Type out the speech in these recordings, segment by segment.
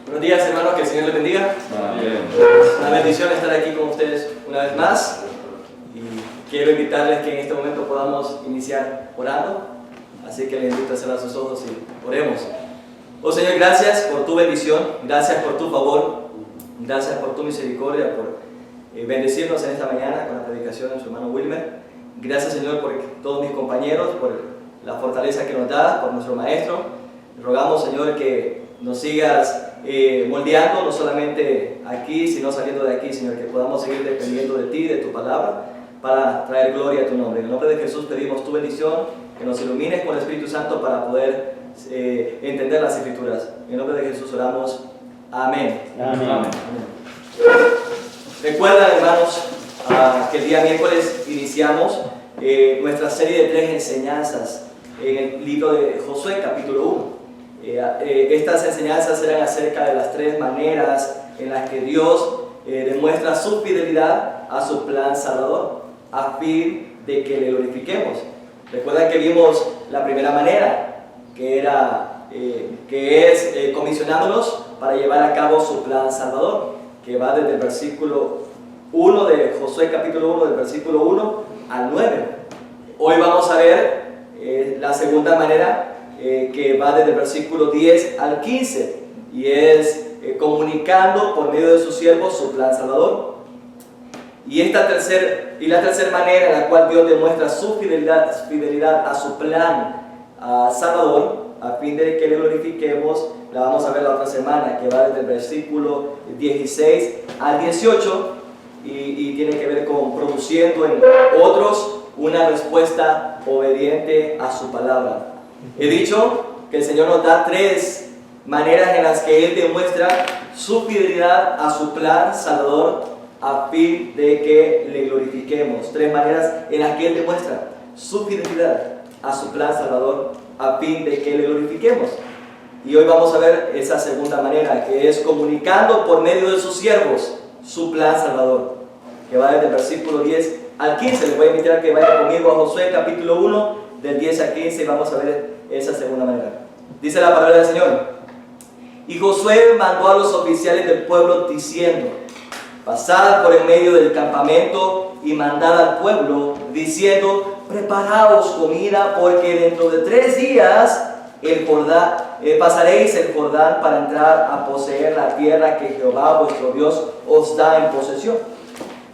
Buenos días, hermanos, que el Señor les bendiga. Amén. Una bendición estar aquí con ustedes una vez más. Y quiero invitarles que en este momento podamos iniciar orando. Así que les invito a cerrar sus ojos y oremos. Oh Señor, gracias por tu bendición, gracias por tu favor, gracias por tu misericordia, por bendecirnos en esta mañana con la predicación de su hermano Wilmer. Gracias, Señor, por todos mis compañeros, por la fortaleza que nos da, por nuestro maestro. Rogamos, Señor, que nos sigas moldeando, no solamente aquí, sino saliendo de aquí, Señor, que podamos seguir dependiendo de ti, de tu palabra, para traer gloria a tu nombre. En el nombre de Jesús pedimos tu bendición, que nos ilumines con el Espíritu Santo para poder entender las Escrituras. En el nombre de Jesús oramos. Amén. Amén. Amén. Recuerdan, hermanos, que el día miércoles iniciamos nuestra serie de 3 enseñanzas en el libro de Josué, capítulo 1. Estas enseñanzas eran acerca de las 3 maneras en las que Dios demuestra su fidelidad a su plan salvador, a fin de que le glorifiquemos. Recuerdan que vimos la primera manera, que es comisionándonos para llevar a cabo su plan salvador, que va desde el versículo 1 de Josué capítulo 1, del versículo 1 al 9. Hoy vamos a ver la segunda manera, que va desde el versículo 10 al 15, y es comunicando por medio de sus siervos su plan salvador. Y la tercera manera en la cual Dios demuestra su fidelidad a su plan salvador, a fin de que le glorifiquemos, la vamos a ver la otra semana, que va desde el versículo 16 al 18, y tiene que ver con produciendo en otros una respuesta obediente a su palabra. He dicho que el Señor nos da 3 maneras en las que Él demuestra su fidelidad a su plan salvador, a fin de que le glorifiquemos. 3 maneras en las que Él demuestra su fidelidad a su plan salvador, a fin de que le glorifiquemos. Y hoy vamos a ver esa segunda manera, que es comunicando por medio de sus siervos su plan salvador, que va desde el versículo 10 al 15. Les voy a invitar a que vayan conmigo a Josué capítulo 1, del 10 al 15, y vamos a ver esa segunda manera. Dice la palabra del Señor: Y Josué mandó a los oficiales del pueblo diciendo: Pasad por en medio del campamento y mandad al pueblo, diciendo: Preparaos comida, porque dentro de 3 días pasaréis el Jordán para entrar a poseer la tierra que Jehová vuestro Dios os da en posesión.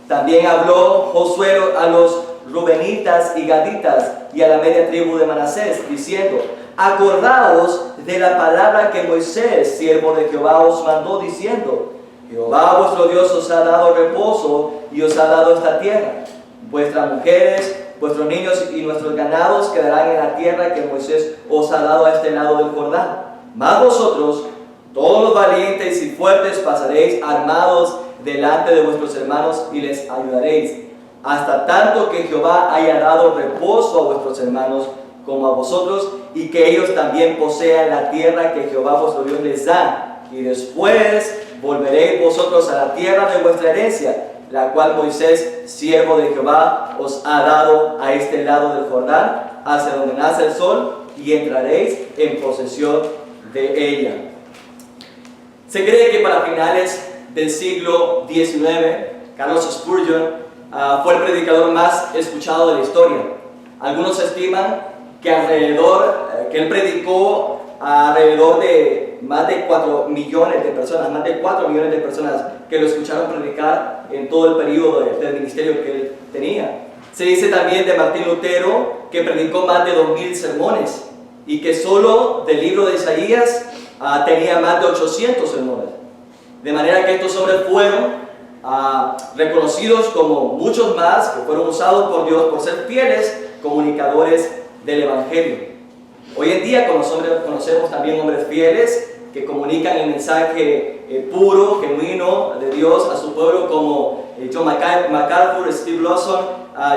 También habló Josué a los rubenitas y gaditas y a la media tribu de Manasés, diciendo: Acordaos de la palabra que Moisés, siervo de Jehová, os mandó, diciendo: Jehová vuestro Dios os ha dado reposo y os ha dado esta tierra. Vuestras mujeres, vuestros niños y nuestros ganados quedarán en la tierra que Moisés os ha dado a este lado del Jordán. Mas vosotros, todos los valientes y fuertes, pasaréis armados delante de vuestros hermanos y les ayudaréis, hasta tanto que Jehová haya dado reposo a vuestros hermanos como a vosotros, y que ellos también posean la tierra que Jehová vuestro Dios les da. Y después volveréis vosotros a la tierra de vuestra herencia, la cual Moisés, siervo de Jehová, os ha dado a este lado del Jordán, hacia donde nace el sol, y entraréis en posesión de ella. Se cree que para finales del siglo XIX, Carlos Spurgeon fue el predicador más escuchado de la historia. Algunos estiman que él predicó a alrededor de más de 4 millones de personas, que lo escucharon predicar en todo el periodo del ministerio que él tenía. Se dice también de Martín Lutero, que predicó más de 2000 sermones, y que solo del libro de Isaías tenía más de 800 sermones. De manera que estos hombres fueron reconocidos como muchos más que fueron usados por Dios por ser fieles comunicadores del Evangelio. Hoy en día conocemos también hombres fieles que comunican el mensaje puro, genuino de Dios a su pueblo, como John MacArthur, Steve Lawson,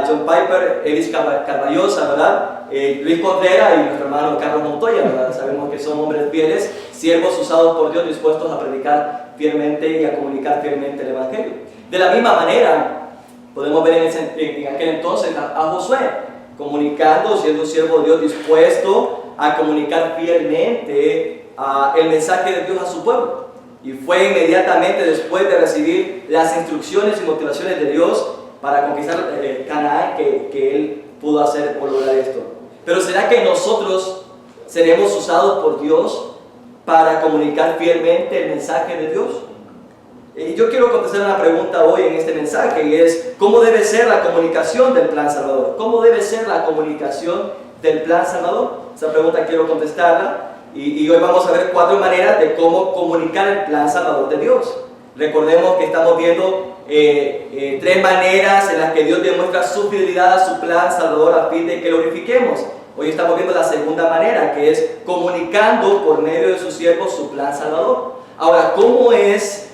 John Piper, Ellis Carballosa, ¿verdad? Luis Contreras y nuestro hermano Carlos Montoya, ¿verdad? Sabemos que son hombres fieles, siervos usados por Dios, dispuestos a predicar fielmente y a comunicar fielmente el Evangelio. De la misma manera, podemos ver en aquel entonces a Josué, comunicando, siendo un siervo de Dios dispuesto a comunicar fielmente el mensaje de Dios a su pueblo. Y fue inmediatamente después de recibir las instrucciones y motivaciones de Dios para conquistar Canaán que él pudo hacer o lograr esto. Pero ¿será que nosotros seremos usados por Dios para comunicar fielmente el mensaje de Dios? Yo quiero contestar una pregunta hoy en este mensaje, y es: ¿cómo debe ser la comunicación del plan salvador? ¿Cómo debe ser la comunicación del plan salvador? Esa pregunta quiero contestarla, y hoy vamos a ver 4 maneras de cómo comunicar el plan salvador de Dios. Recordemos que estamos viendo 3 maneras en las que Dios demuestra su fidelidad a su plan salvador a fin de que lo glorifiquemos. Hoy estamos viendo la segunda manera, que es comunicando por medio de sus siervos su plan salvador. Ahora, ¿cómo es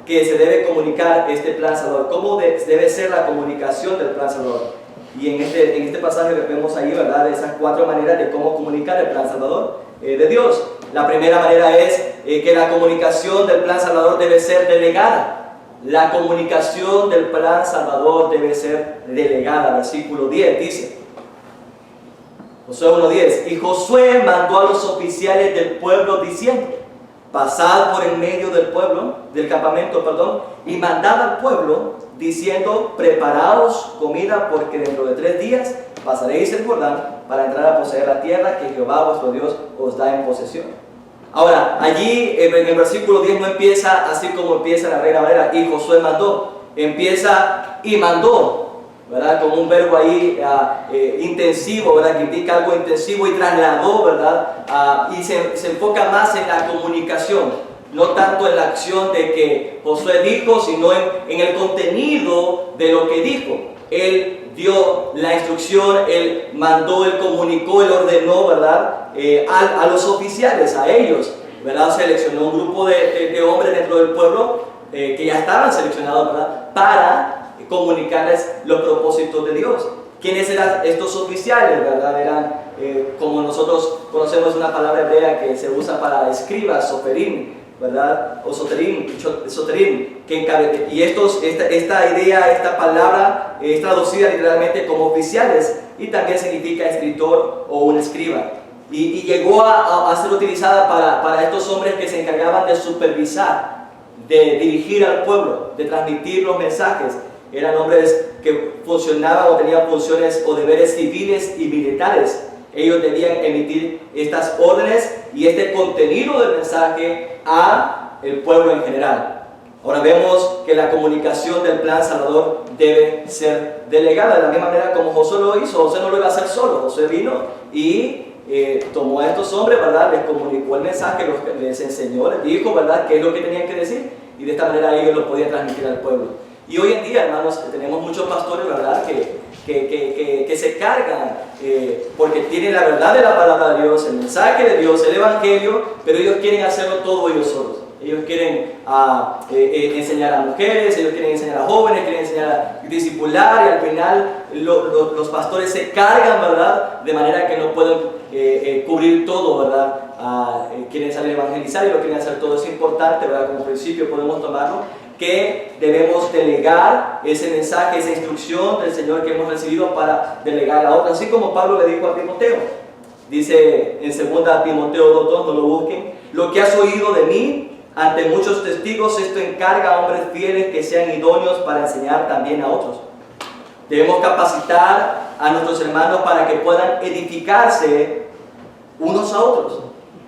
que se debe comunicar este plan salvador? ¿Cómo debe ser la comunicación del plan salvador? Y en este pasaje vemos ahí, ¿verdad?, esas 4 maneras de cómo comunicar el plan salvador de Dios. La primera manera es que la comunicación del plan salvador debe ser delegada. La comunicación del plan salvador debe ser delegada. Versículo 10 dice, Josué 1:10: y Josué mandó a los oficiales del pueblo diciendo: pasad por en medio del campamento, y mandad al pueblo diciendo: preparaos comida, porque dentro de 3 días pasaréis el Jordán para entrar a poseer la tierra que Jehová vuestro Dios os da en posesión. Ahora, allí en el versículo 10 no empieza así como empieza la Reina Valera: y Josué mandó. Empieza: y mandó, ¿verdad?, con un verbo ahí intensivo, ¿verdad?, que indica algo intensivo, y trasladó, ¿verdad? Y se enfoca más en la comunicación, no tanto en la acción de que Josué dijo, sino en el contenido de lo que dijo. Él dio la instrucción, él mandó, él comunicó, él ordenó, ¿verdad?, a los oficiales, a ellos, ¿verdad? Seleccionó un grupo de hombres dentro del pueblo que ya estaban seleccionados, ¿verdad?, para comunicarles los propósitos de Dios. ¿Quiénes eran estos oficiales, verdad? Eran, como nosotros conocemos una palabra hebrea que se usa para escribas, soferim, ¿verdad? O soterim, y esta palabra es traducida literalmente como oficiales, y también significa escritor o un escriba. Y llegó a ser utilizada para estos hombres que se encargaban de supervisar, de dirigir al pueblo, de transmitir los mensajes. Eran hombres que funcionaban o tenían funciones o deberes civiles y militares. Ellos debían emitir estas órdenes y este contenido del mensaje a el pueblo en general. Ahora vemos que la comunicación del plan salvador debe ser delegada, de la misma manera como Josué lo hizo. Josué no lo iba a hacer solo. Josué vino y tomó a estos hombres, ¿verdad?, les comunicó el mensaje, les enseñó, les dijo, ¿verdad?, qué es lo que tenían que decir, y de esta manera ellos lo podían transmitir al pueblo. Y hoy en día, hermanos, tenemos muchos pastores, ¿verdad?, que se cargan porque tienen la verdad de la palabra de Dios, el mensaje de Dios, el evangelio, pero ellos quieren hacerlo todo ellos solos. Ellos quieren enseñar a mujeres, ellos quieren enseñar a jóvenes, quieren enseñar a discipular, y al final los pastores se cargan, ¿verdad?, de manera que no pueden cubrir todo, ¿verdad? Quieren salir a evangelizar y lo quieren hacer todo. Es importante, ¿verdad?, como principio podemos tomarlo, que debemos delegar ese mensaje, esa instrucción del Señor que hemos recibido para delegar a otros, así como Pablo le dijo a Timoteo. Dice en 2 Timoteo 2:2, no lo busquen: lo que has oído de mí ante muchos testigos, esto encarga a hombres fieles que sean idóneos para enseñar también a otros. Debemos capacitar a nuestros hermanos para que puedan edificarse unos a otros.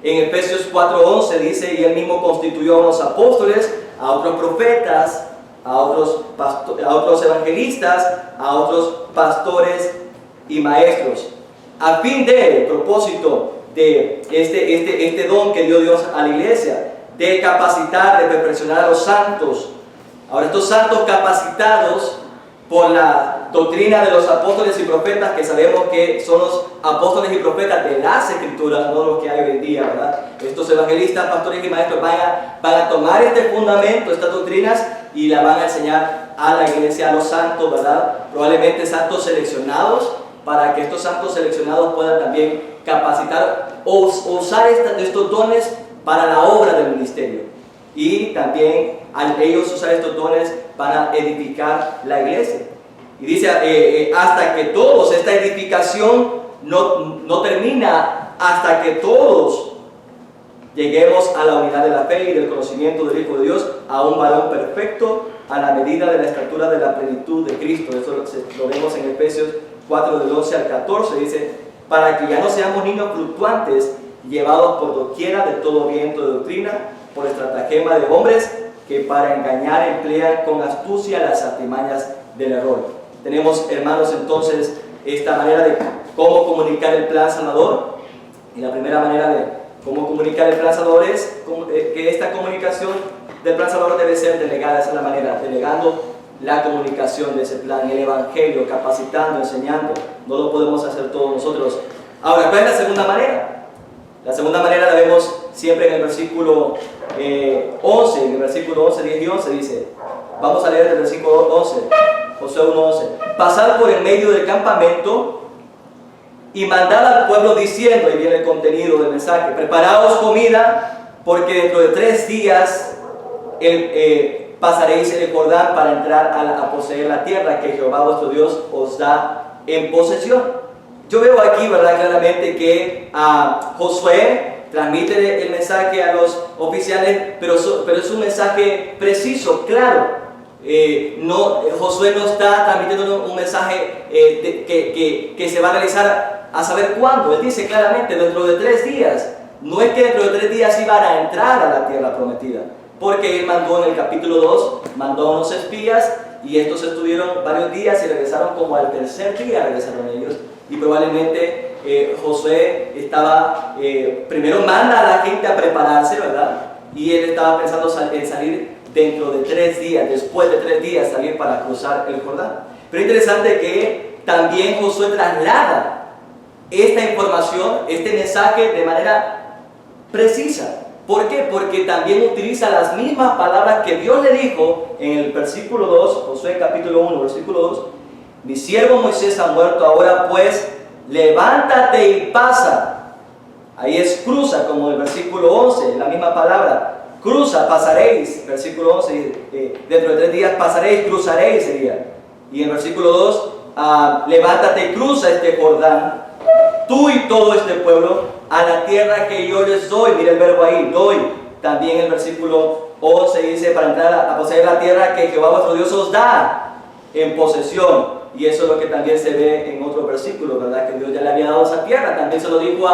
En Efesios 4:11 dice: y él mismo constituyó a unos apóstoles, a otros profetas, a otros evangelistas, a otros pastores y maestros, a fin de, el propósito de este don que dio Dios a la iglesia, de capacitar, de perfeccionar a los santos. Ahora, estos santos capacitados por la doctrina de los apóstoles y profetas, que sabemos que son los apóstoles y profetas de las Escrituras, no los que hay hoy en día, ¿verdad? Estos evangelistas, pastores y maestros van a tomar este fundamento, estas doctrinas, y la van a enseñar a la iglesia, a los santos, ¿verdad? Probablemente santos seleccionados, para que estos santos seleccionados puedan también capacitar o usar estos dones para la obra del ministerio. Y también al ellos usar estos dones para edificar la iglesia. Y dice, hasta que todos, esta edificación no termina hasta que todos lleguemos a la unidad de la fe y del conocimiento del Hijo de Dios, a un varón perfecto, a la medida de la estatura de la plenitud de Cristo. Eso lo vemos en Efesios 4, del 11 al 14, dice, para que ya no seamos niños fluctuantes, llevados por doquiera de todo viento de doctrina, por estratagema de hombres, que para engañar emplean con astucia las artimañas del error. Tenemos, hermanos, entonces, esta manera de cómo comunicar el plan salvador. Y la primera manera de cómo comunicar el plan salvador es que esta comunicación del plan salvador debe ser delegada. Esa es la manera, delegando la comunicación de ese plan, el evangelio, capacitando, enseñando. No lo podemos hacer todos nosotros. Ahora, ¿cuál es la segunda manera? La segunda manera la vemos siempre en el versículo 11. En el versículo 11, 10 y 11 dice, vamos a leer el versículo 11, Josué 1:11. Pasad por el medio del campamento y mandad al pueblo diciendo, ahí viene el contenido del mensaje, preparaos comida, porque dentro de 3 días pasaréis el Jordán para entrar a poseer la tierra que Jehová vuestro Dios os da en posesión. Yo veo aquí, ¿verdad?, claramente que Josué transmite el mensaje a los oficiales, pero es un mensaje preciso, claro. Josué no está transmitiendo un mensaje que se va a realizar a saber cuándo. Él dice claramente, dentro de 3 días. No es que dentro de 3 días iban a entrar a la tierra prometida, porque él mandó en el capítulo 2, mandó a unos espías, y estos estuvieron varios días y regresaron como al 3er día, regresaron ellos. Y probablemente Josué estaba, primero manda a la gente a prepararse, ¿verdad? Y él estaba pensando en salir dentro de 3 días, después de 3 días salir para cruzar el Jordán. Pero es interesante que también Josué traslada esta información, este mensaje de manera precisa. ¿Por qué? Porque también utiliza las mismas palabras que Dios le dijo en el versículo 2, Josué capítulo 1, versículo 2. Mi siervo Moisés ha muerto, ahora pues levántate y pasa. Ahí es cruza, como el versículo 11, la misma palabra. Cruza, pasaréis, versículo 11, dentro de 3 días pasaréis, cruzaréis sería. Y en el versículo 2, levántate y cruza este Jordán, tú y todo este pueblo, a la tierra que yo les doy. Mira el verbo ahí, doy. También el versículo 11 dice, para entrar a poseer la tierra que Jehová vuestro Dios os da en posesión. Y eso es lo que también se ve en otro versículo, ¿verdad? Que Dios ya le había dado esa tierra. También se lo dijo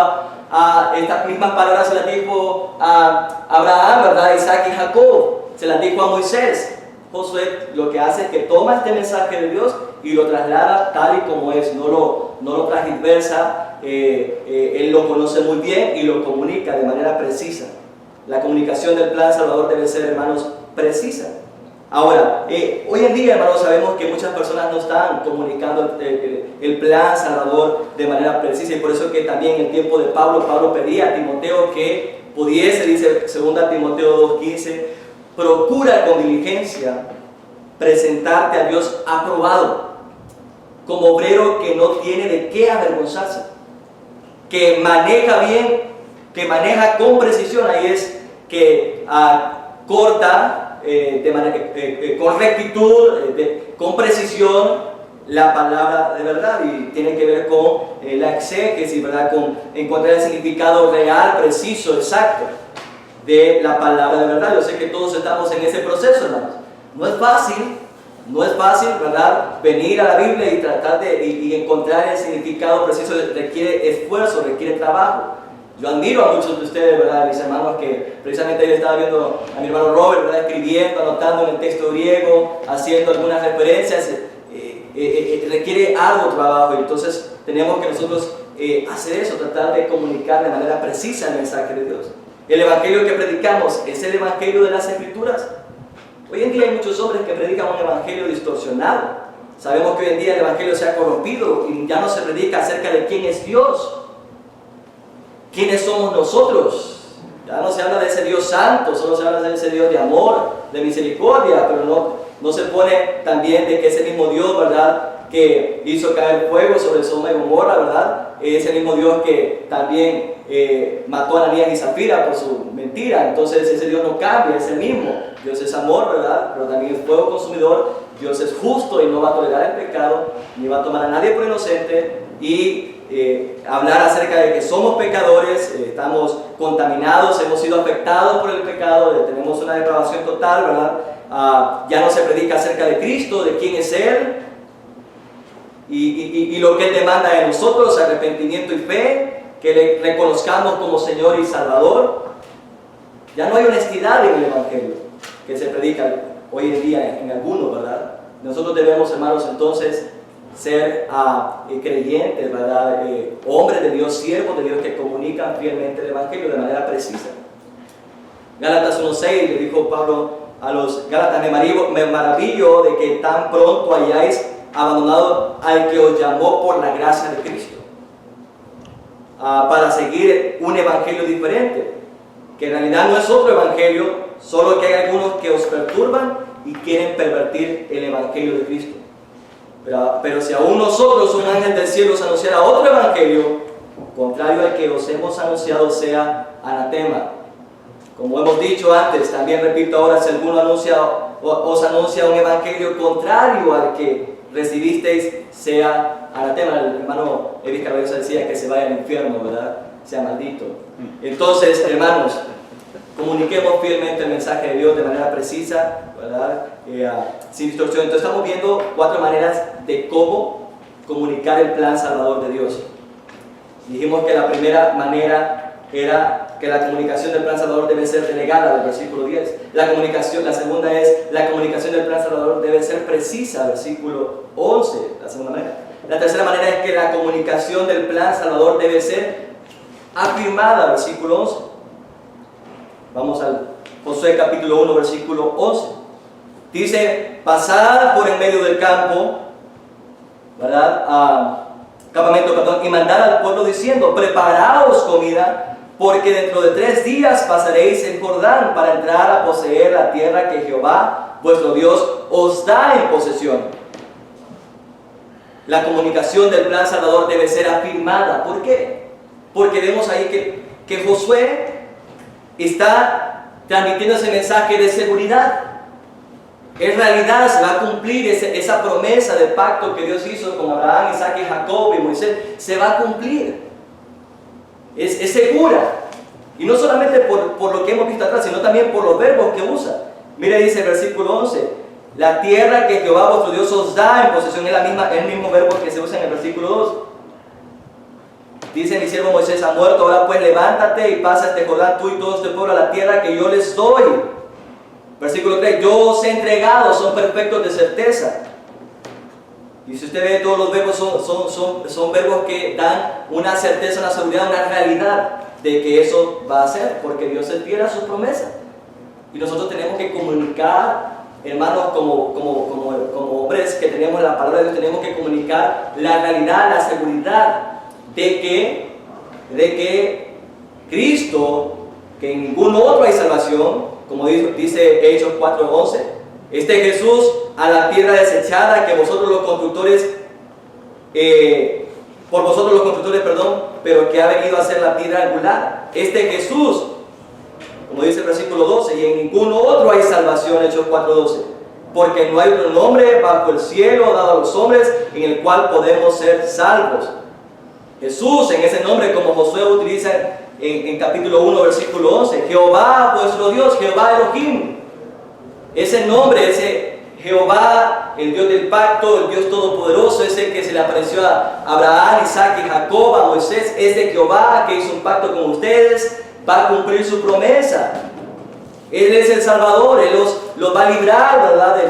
estas mismas palabras se las dijo a Abraham, ¿verdad? Isaac y Jacob. Se las dijo a Moisés. Josué lo que hace es que toma este mensaje de Dios y lo traslada tal y como es. No lo transversa. Él lo conoce muy bien y lo comunica de manera precisa. La comunicación del plan salvador debe ser, hermanos, precisa. Ahora, hoy en día, hermanos, sabemos que muchas personas no están comunicando el plan salvador de manera precisa, y por eso que también en el tiempo de Pablo pedía a Timoteo que pudiese, dice 2 Timoteo 2:15, procura con diligencia presentarte a Dios aprobado, como obrero que no tiene de qué avergonzarse, que maneja bien, que maneja con precisión. Ahí es que corta de manera, con rectitud, con precisión la palabra de verdad, y tiene que ver con la exégesis, ¿verdad? Con encontrar el significado real, preciso, exacto de la palabra de verdad. Yo sé que todos estamos en ese proceso, hermanos. No es fácil, ¿verdad? Venir a la Biblia y tratar de encontrar el significado preciso. Requiere esfuerzo, requiere trabajo. Yo admiro a muchos de ustedes, ¿verdad? Mis hermanos, que precisamente yo estaba viendo a mi hermano Robert, ¿verdad? Escribiendo, anotando en el texto griego, haciendo algunas referencias. Requiere algo trabajo, y entonces tenemos que nosotros hacer eso, tratar de comunicar de manera precisa el mensaje de Dios. El evangelio que predicamos es el evangelio de las Escrituras. Hoy en día hay muchos hombres que predican un evangelio distorsionado. Sabemos que hoy en día el evangelio se ha corrompido y ya no se predica acerca de quién es Dios. ¿Quiénes somos nosotros? Ya no se habla de ese Dios santo, solo se habla de ese Dios de amor, de misericordia, pero no se pone también de que ese mismo Dios, ¿verdad?, que hizo caer fuego sobre Sodoma y Gomorra, ¿verdad? Ese mismo Dios que también mató a Ananías y Zafira por su mentira. Entonces ese Dios no cambia, es el mismo. Dios es amor, ¿verdad? Pero también es fuego consumidor. Dios es justo y no va a tolerar el pecado, ni va a tomar a nadie por inocente. Y hablar acerca de que somos pecadores, estamos contaminados, hemos sido afectados por el pecado, tenemos una depravación total, ¿verdad? Ya no se predica acerca de Cristo, de quién es Él, y lo que Él demanda de nosotros, arrepentimiento y fe, que le reconozcamos como Señor y Salvador. Ya no hay honestidad en el Evangelio que se predica hoy en día en algunos, ¿verdad? Nosotros debemos, hermanos, entonces ser creyentes, ¿verdad? Hombres de Dios, siervos de Dios que comunican fielmente el Evangelio de manera precisa. Gálatas 1:6 le dijo Pablo a los Gálatas: me maravillo de que tan pronto hayáis abandonado al que os llamó por la gracia de Cristo, para seguir un evangelio diferente, que en realidad no es otro evangelio, solo que hay algunos que os perturban y quieren pervertir el evangelio de Cristo. Pero si aún nosotros, un ángel del cielo, os anunciara otro evangelio contrario al que os hemos anunciado, sea anatema. Como hemos dicho antes, también repito ahora, si alguno os anuncia un evangelio contrario al que recibisteis, sea anatema. El hermano Evis Cabellosa decía que se vaya al infierno, ¿verdad? Sea maldito. Entonces, hermanos, comuniquemos fielmente el mensaje de Dios de manera precisa, ¿verdad? Sin distorsión. Entonces estamos viendo 4 maneras de cómo comunicar el plan salvador de Dios. Dijimos que la primera manera era que la comunicación del plan salvador debe ser delegada, del versículo 10. La segunda es, la comunicación del plan salvador debe ser precisa, versículo 11, la segunda manera. La tercera manera es que la comunicación del plan salvador debe ser afirmada, versículo 11. Vamos al Josué capítulo 1, versículo 11. Dice: pasad por en medio del campo, ¿verdad? Y mandad al pueblo diciendo: preparaos comida, porque dentro de 3 días pasaréis el Jordán para entrar a poseer la tierra que Jehová, vuestro Dios, os da en posesión. La comunicación del plan salvador debe ser afirmada. ¿Por qué? Porque vemos ahí que Josué está transmitiendo ese mensaje de seguridad. En realidad se va a cumplir esa promesa de pacto que Dios hizo con Abraham, Isaac y Jacob y Moisés. Se va a cumplir. Es segura. Y no solamente por lo que hemos visto atrás, sino también por los verbos que usa. Mire, dice el versículo 11: la tierra que Jehová vuestro Dios os da en posesión. Es el mismo verbo que se usa en el versículo 2. Dice: mi siervo Moisés ha muerto, ahora pues levántate y pasa este Jordán, tú y todo este pueblo, a la tierra que yo les doy. Versículo 3: yo os he entregado, son perfectos de certeza. Y si usted ve, todos los verbos son verbos que dan una certeza, una seguridad, una realidad de que eso va a ser, porque Dios es fiel a sus promesas. Y nosotros tenemos que comunicar, hermanos, como hombres que tenemos la palabra de Dios, tenemos que comunicar la realidad, la seguridad de que Cristo, que en ningún otro hay salvación, como dice Hechos 4:11, este Jesús a la piedra desechada que vosotros los constructores, pero que ha venido a ser la piedra angular. Este Jesús, como dice el versículo 12, y en ningún otro hay salvación, Hechos 4:12, porque no hay otro nombre bajo el cielo dado a los hombres en el cual podemos ser salvos. Jesús, en ese nombre, como Josué utiliza en capítulo 1, versículo 11, Jehová vuestro Dios, Jehová Elohim. Ese nombre, ese Jehová, el Dios del pacto, el Dios todopoderoso, ese que se le apareció a Abraham, Isaac y Jacob, a Moisés, es de Jehová que hizo un pacto con ustedes, va a cumplir su promesa. Él es el Salvador, Él los va a librar, ¿verdad?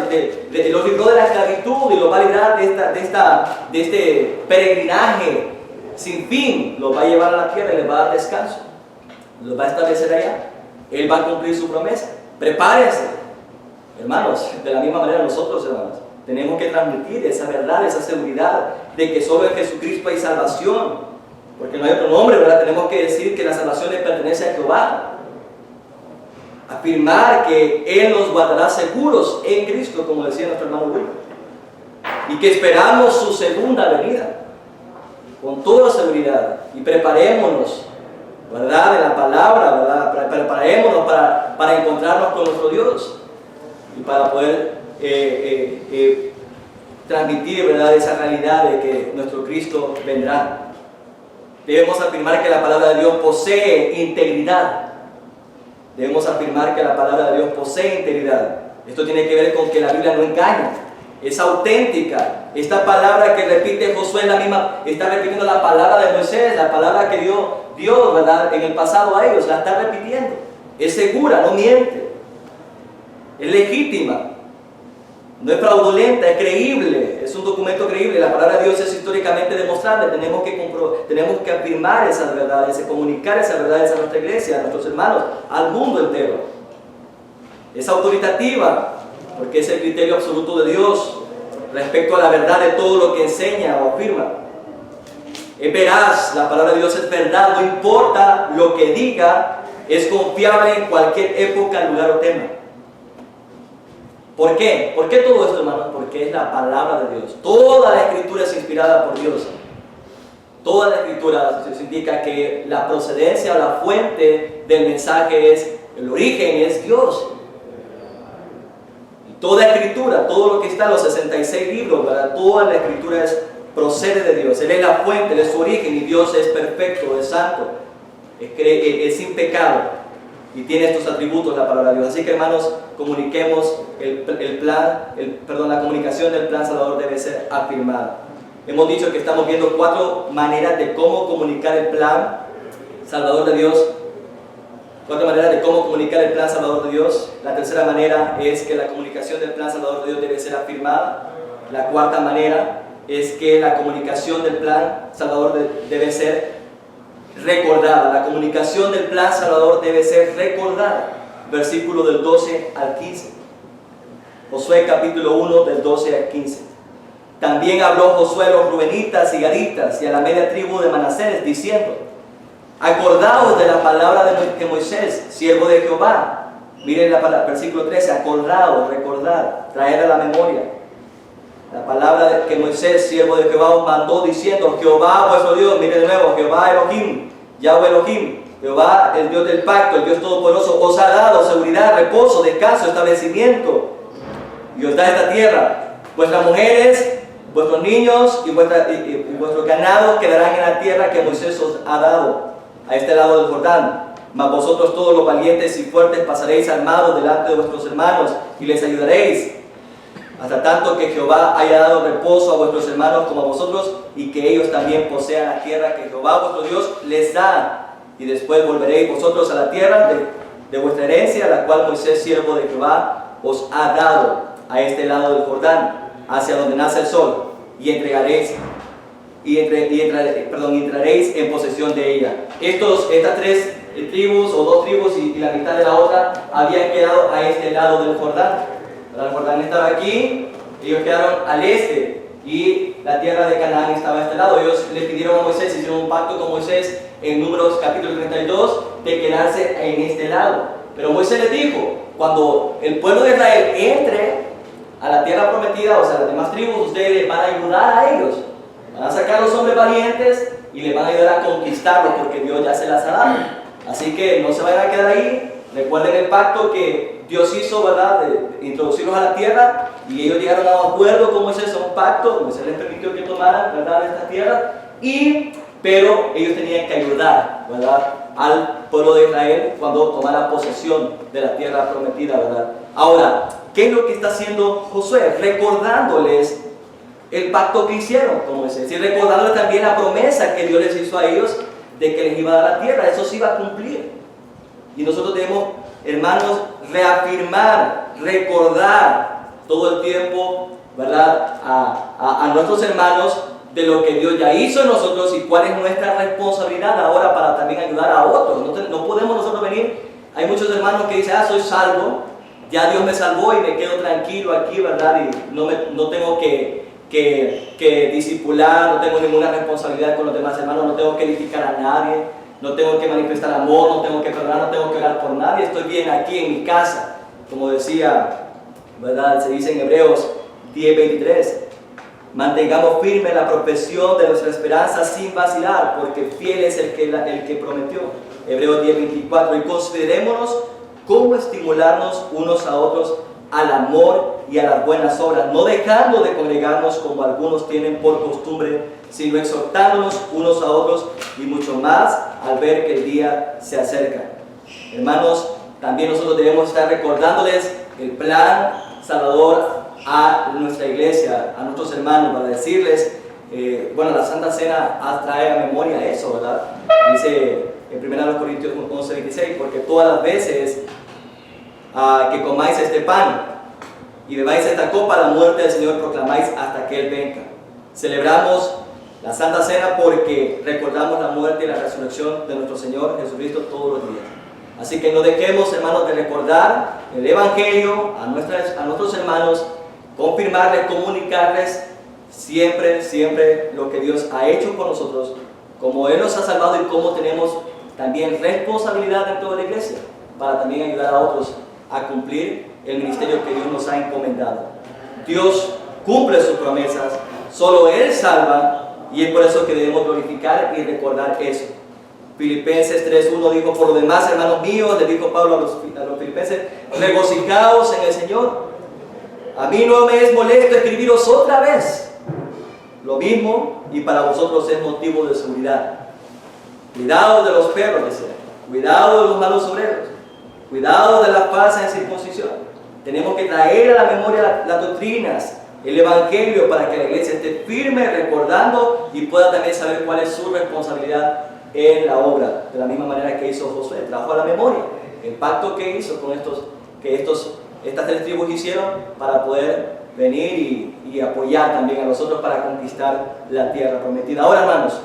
Los libró de la esclavitud y los va a librar de este peregrinaje sin fin. Los va a llevar a la tierra y les va a dar descanso. Los va a establecer allá. Él va a cumplir su promesa. Prepárense. Hermanos, de la misma manera nosotros, hermanos, tenemos que transmitir esa verdad, esa seguridad de que solo en Jesucristo hay salvación, porque no hay otro nombre, ¿verdad? Tenemos que decir que la salvación le pertenece a Jehová. Afirmar que Él nos guardará seguros en Cristo, como decía nuestro hermano William, y que esperamos su segunda venida con toda seguridad, y preparémonos, ¿verdad? De la palabra, ¿verdad? Preparémonos para encontrarnos con nuestro Dios y para poder transmitir, ¿verdad? Esa realidad de que nuestro Cristo vendrá. Debemos afirmar que la palabra de Dios posee integridad. Debemos afirmar que la palabra de Dios posee integridad. Esto tiene que ver con que la Biblia no engaña. Es auténtica. Esta palabra que repite Josué es la misma, está repitiendo la palabra de Moisés, la palabra que dio Dios, ¿verdad?, en el pasado a ellos, la está repitiendo. Es segura, no miente. Es legítima. No es fraudulenta, es creíble. Es un documento creíble. La palabra de Dios es históricamente demostrable. Tenemos que afirmar esas verdades, comunicar esas verdades a nuestra iglesia, a nuestros hermanos, al mundo entero. Es autoritativa, porque es el criterio absoluto de Dios respecto a la verdad de todo lo que enseña o afirma. Es veraz, la palabra de Dios es verdad, no importa lo que diga, es confiable en cualquier época, lugar o tema. ¿Por qué? ¿Por qué todo esto, hermanos? Porque es la palabra de Dios. Toda la escritura es inspirada por Dios. Toda la escritura indica que la procedencia o la fuente del mensaje el origen es Dios. Toda escritura, todo lo que está en los 66 libros, ¿verdad? Toda la escritura procede de Dios. Él es la fuente, Él es su origen, y Dios es perfecto, es santo, es sin pecado, y tiene estos atributos la palabra de Dios. Así que, hermanos, comuniquemos la comunicación del plan salvador debe ser afirmada. Hemos dicho que estamos viendo 4 maneras de cómo comunicar el plan salvador de Dios. 4 maneras de cómo comunicar el plan salvador de Dios. La tercera manera es que la comunicación del plan salvador de Dios debe ser afirmada. La cuarta manera es que la comunicación del plan salvador debe ser recordada. La comunicación del plan salvador debe ser recordada. Versículo del 12 al 15. Josué capítulo 1 del 12 al 15. También habló Josué a los rubenitas y gaditas y a la media tribu de Manasés, diciendo: acordaos de la palabra de Moisés, siervo de Jehová. Miren la palabra, versículo 13, acordaos, recordar, traer a la memoria. La palabra que Moisés, siervo de Jehová, os mandó diciendo: Jehová vuestro Dios, miren de nuevo, Jehová Elohim, Yahweh Elohim, Jehová el Dios del pacto, el Dios todopoderoso, os ha dado seguridad, reposo, descanso, establecimiento, y os da esta tierra. Vuestras mujeres, vuestros niños y vuestros ganados quedarán en la tierra que Moisés os ha dado, a este lado del Jordán. Mas vosotros todos los valientes y fuertes pasaréis armados delante de vuestros hermanos y les ayudaréis, hasta tanto que Jehová haya dado reposo a vuestros hermanos como a vosotros, y que ellos también posean la tierra que Jehová vuestro Dios les da. Y después volveréis vosotros a la tierra de vuestra herencia, la cual Moisés, siervo de Jehová, os ha dado, a este lado del Jordán, hacia donde nace el sol, y entraréis en posesión de ella. Estas 3 tribus o 2 tribus y la mitad de la otra habían quedado a este lado del Jordán. El Jordán estaba aquí, ellos quedaron al este, y la tierra de Canaán estaba a este lado. Ellos le pidieron a Moisés, hicieron un pacto con Moisés en Números capítulo 32 de quedarse en este lado. Pero Moisés les dijo: cuando el pueblo de Israel entre a la tierra prometida, o sea, las demás tribus, ustedes les van a ayudar a ellos. Van a sacar a los hombres valientes y les van a ayudar a conquistarlos, porque Dios ya se las ha dado. Así que no se vayan a quedar ahí. Recuerden el pacto que Dios hizo, ¿verdad?, de introducirlos a la tierra, y ellos llegaron a un acuerdo con Moisés, a un pacto. Moisés les permitió que tomaran, ¿verdad?, esta tierra, pero ellos tenían que ayudar, ¿verdad?, al pueblo de Israel cuando tomara posesión de la tierra prometida, ¿verdad? Ahora, ¿qué es lo que está haciendo Josué? Recordándoles el pacto que hicieron con Moisés, y recordándoles también la promesa que Dios les hizo a ellos de que les iba a dar la tierra. Eso se iba a cumplir. Y nosotros debemos, hermanos, reafirmar, recordar todo el tiempo, ¿verdad?, a nuestros hermanos de lo que Dios ya hizo en nosotros y cuál es nuestra responsabilidad ahora para también ayudar a otros. No podemos nosotros venir. Hay muchos hermanos que dicen: soy salvo, ya Dios me salvó y me quedo tranquilo aquí, ¿verdad? Y no tengo que discipular, no tengo ninguna responsabilidad con los demás hermanos, no tengo que edificar a nadie, no tengo que manifestar amor, no tengo que perdonar, no tengo que orar por nadie, estoy bien aquí en mi casa. Como decía, ¿verdad?, se dice en Hebreos 10:23, mantengamos firme la profesión de nuestra esperanza sin vacilar, porque fiel es el que prometió. Hebreos 10:24, y considerémonos cómo estimularnos unos a otros al amor y a las buenas obras, no dejando de congregarnos como algunos tienen por costumbre, sino exhortándonos unos a otros y mucho más al ver que el día se acerca. Hermanos, también nosotros debemos estar recordándoles el plan salvador a nuestra iglesia, a nuestros hermanos, para decirles, la Santa Cena trae a memoria eso, ¿verdad? Dice en 1 Corintios 11:26, porque todas las veces que comáis este pan y bebáis esta copa, la muerte del Señor proclamáis hasta que Él venga. Celebramos la Santa Cena porque recordamos la muerte y la resurrección de nuestro Señor Jesucristo todos los días. Así que no dejemos, hermanos, de recordar el Evangelio a nuestros hermanos, confirmarles, comunicarles siempre lo que Dios ha hecho por nosotros, como Él nos ha salvado y cómo tenemos también responsabilidad dentro de la iglesia para también ayudar a otros a cumplir el ministerio que Dios nos ha encomendado. Dios cumple sus promesas, solo Él salva, y es por eso que debemos glorificar y recordar eso. Filipenses 3:1 dijo: por lo demás, hermanos míos, le dijo Pablo a los filipenses, regocijaos en el Señor. A mí no me es molesto escribiros otra vez lo mismo, y para vosotros es motivo de seguridad. Cuidado de los perros, decía. Cuidado de los malos obreros. Cuidado de la falsa incircuncisión. Tenemos que traer a la memoria las doctrinas, el Evangelio, para que la iglesia esté firme, recordando, y pueda también saber cuál es su responsabilidad en la obra. De la misma manera que hizo Josué, trajo a la memoria el pacto que hizo con estas 3 tribus hicieron para poder venir y apoyar también a nosotros para conquistar la tierra prometida. Ahora, hermanos,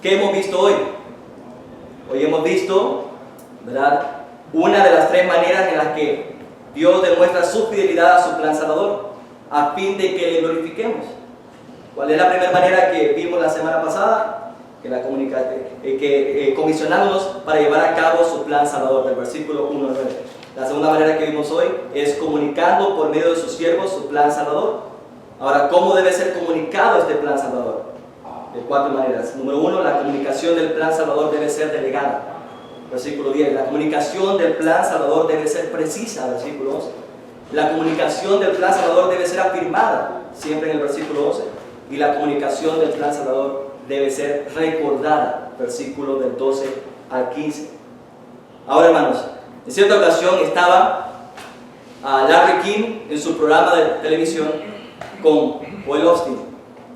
¿qué hemos visto hoy? Hoy hemos visto, ¿verdad?, una de las 3 maneras en las que Dios demuestra su fidelidad a su plan salvador, a fin de que le glorifiquemos. ¿Cuál es la primera manera que vimos la semana pasada? Comisionándonos para llevar a cabo su plan salvador, del versículo 1 al 9. La segunda manera que vimos hoy es comunicando por medio de sus siervos su plan salvador. Ahora, ¿cómo debe ser comunicado este plan salvador? De 4 maneras. Número 1, la comunicación del plan salvador debe ser delegada. Versículo 10. La comunicación del plan salvador debe ser precisa. Versículo 11. La comunicación del plan salvador debe ser afirmada, siempre en el versículo 11. Y la comunicación del plan salvador debe ser recordada. Versículo del 12 al 15. Ahora, hermanos, en cierta ocasión estaba Larry King en su programa de televisión con Joel Osteen,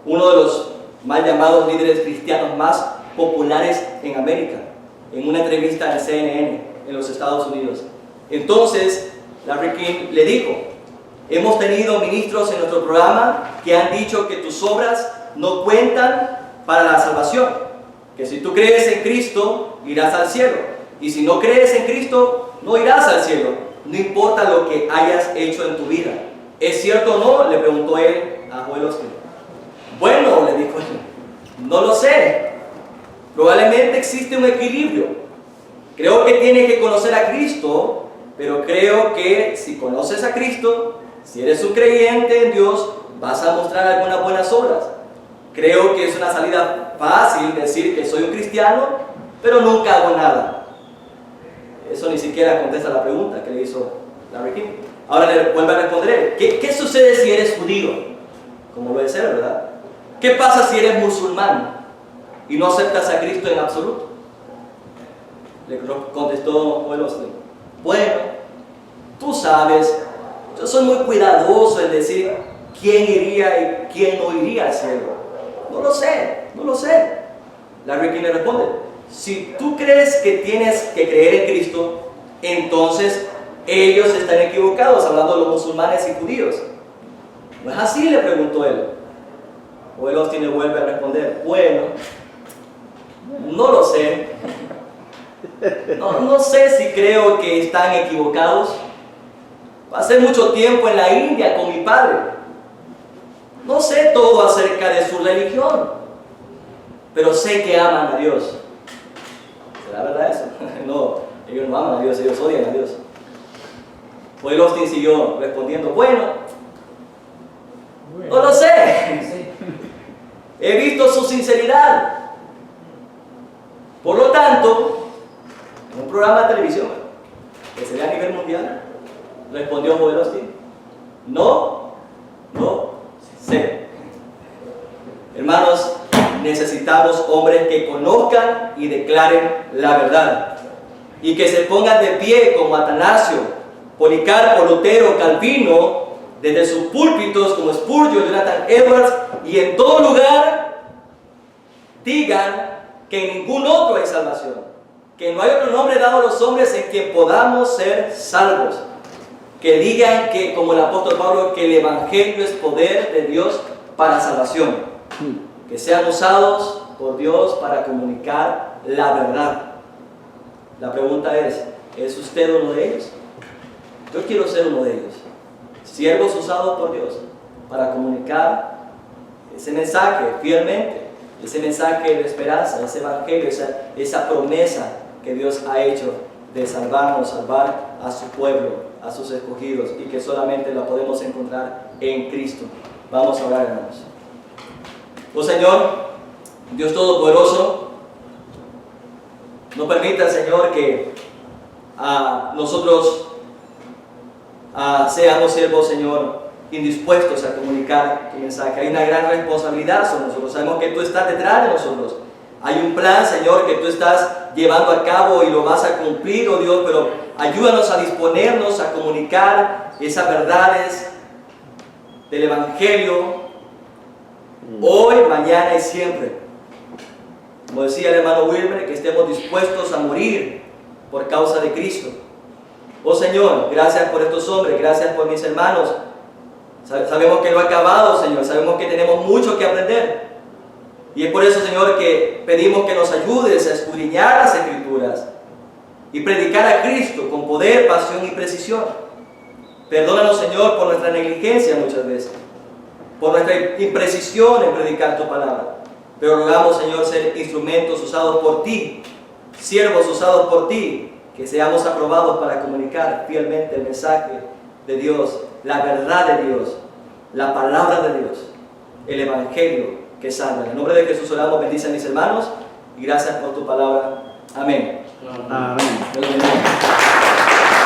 uno de los mal llamados líderes cristianos más populares en América, en una entrevista en CNN en los Estados Unidos. Entonces Larry King le dijo: hemos tenido ministros en nuestro programa que han dicho que tus obras no cuentan para la salvación, que si tú crees en Cristo irás al cielo, y si no crees en Cristo no irás al cielo, no importa lo que hayas hecho en tu vida. ¿Es cierto o no?, le preguntó él a Joel Osteen. Bueno, le dijo él, no lo sé, probablemente existe un equilibrio. Creo que tienes que conocer a Cristo, pero creo que si conoces a Cristo, si eres un creyente en Dios, vas a mostrar algunas buenas obras. Creo que es una salida fácil decir que soy un cristiano, pero nunca hago nada. Eso ni siquiera contesta la pregunta que le hizo Larry King. Ahora le vuelve a responder: ¿Qué sucede si eres judío? Como lo debe ser, ¿verdad? ¿Qué pasa si eres musulmán y no aceptas a Cristo en absoluto? Le contestó Joel Osteen: bueno, tú sabes, yo soy muy cuidadoso en decir quién iría y quién no iría al cielo. No lo sé. Larry King le responde: si tú crees que tienes que creer en Cristo, entonces ellos están equivocados, hablando de los musulmanes y judíos. ¿No es así?, le preguntó él. Joel Osteen le vuelve a responder: bueno, no lo sé. No sé si creo que están equivocados. Pasé mucho tiempo en la India con mi padre. No sé todo acerca de su religión, pero sé que aman a Dios. ¿Será verdad eso? No, ellos no aman a Dios, ellos odian a Dios. Joel Osteen siguió respondiendo: bueno, no lo sé. He visto su sinceridad. Por lo tanto, en un programa de televisión que sería a nivel mundial, respondió Joel Osteen: no sé. Hermanos, necesitamos hombres que conozcan y declaren la verdad. Y que se pongan de pie como Atanasio, Policarpo, Lutero, Calvino, desde sus púlpitos como Spurgeon, Jonathan Edwards, y en todo lugar digan que en ningún otro hay salvación, que no hay otro nombre dado a los hombres en que podamos ser salvos. Que digan que, como el apóstol Pablo, que el evangelio es poder de Dios para salvación. Que sean usados por Dios para comunicar la verdad. La pregunta ¿es usted uno de ellos? Yo quiero ser uno de ellos. Siervos usados por Dios para comunicar ese mensaje fielmente, ese mensaje de esperanza, ese evangelio, esa promesa que Dios ha hecho de salvar a su pueblo, a sus escogidos, y que solamente la podemos encontrar en Cristo. Vamos a orar, hermanos. Oh Señor, Dios Todopoderoso, no permita, Señor, que nosotros seamos siervos, Señor, indispuestos a comunicar tu mensaje. Hay una gran responsabilidad sobre nosotros. Sabemos que tú estás detrás de nosotros. Hay un plan, Señor, que tú estás llevando a cabo y lo vas a cumplir, oh Dios, pero ayúdanos a disponernos a comunicar esas verdades del Evangelio hoy, mañana y siempre. Como decía el hermano Wilmer, que estemos dispuestos a morir por causa de Cristo. Oh Señor, gracias por estos hombres, gracias por mis hermanos. Sabemos que no ha acabado, Señor, sabemos que tenemos mucho que aprender. Y es por eso, Señor, que pedimos que nos ayudes a escudriñar las Escrituras y predicar a Cristo con poder, pasión y precisión. Perdónanos, Señor, por nuestra negligencia muchas veces, por nuestra imprecisión en predicar tu palabra. Pero rogamos, Señor, ser instrumentos usados por ti, siervos usados por ti, que seamos aprobados para comunicar fielmente el mensaje de Dios, la verdad de Dios, la palabra de Dios, el Evangelio que salva. En el nombre de Jesús oramos, bendice a mis hermanos y gracias por tu palabra. Amén. Amén. Dios bendiga.